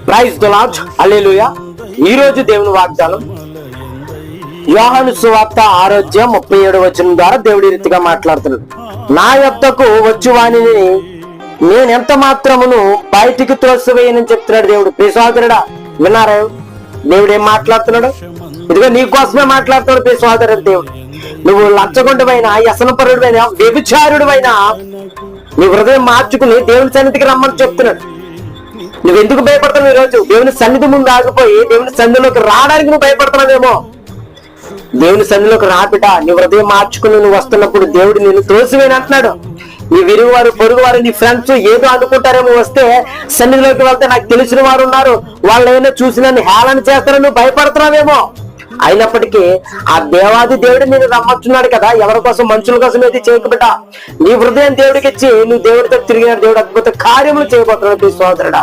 Praise the lord, హల్లెలూయా. ఈ రోజు దేవుని వాగ్దానం యోహాను సువార్త 6:37 ద్వారా దేవుడి రీతిగా మాట్లాడుతున్నాడు. నా యొద్దకు వచ్చు వానిని నేనెంత మాత్రమును బయటికి త్రోసివేయనని చెప్తున్నాడు దేవుడు. ప్రియ సహోదరుడా, విన్నారా దేవుడు ఏం మాట్లాడుతున్నాడు? ఇదిగో నీ కోసమే మాట్లాడుతున్నాడు ప్రియ సహోదరుడు దేవుడు. నువ్వు లంచగొండవైనా, వ్యసనపరుడివైనా, వ్యభిచారుడివైనా నీ హృదయం మార్చుకుని దేవుని సన్నిధికి రమ్మని చెప్తున్నాడు. నువ్వెందుకు భయపడుతున్నావు? ఈరోజు దేవుని సన్నిధి ముందు ఆగిపోయి దేవుని సన్నిధిలోకి రావడానికి నువ్వు భయపడుతున్నావేమో. దేవుని సన్నిధిలోకి రాబిట, నీ హృదయం మార్చుకుని నువ్వు వస్తున్నప్పుడు దేవుడు నిన్ను తోసివేయని అంటున్నాడు. నీ విరుగు వారు, పొరుగు వారు, నీ ఫ్రెండ్స్ ఏదో అనుకుంటారేమో, వస్తే సన్నిధిలోకి వెళ్తే నాకు తెలిసిన వారు ఉన్నారు, వాళ్ళు ఏమైనా చూసి నన్ను హేళన చేస్తారని నువ్వు భయపడుతున్నావేమో. అయినప్పటికీ ఆ దేవాది దేవుడు నేను రమ్మొచ్చున్నాడు కదా. ఎవరి కోసం? మనుషుల కోసం ఏది చేయకబిట. నీ హృదయం దేవుడికి ఇచ్చి నువ్వు దేవుడితో తిరిగిన దేవుడు అద్భుత కార్యములు చేయబోతున్నాడు సోదరుడా.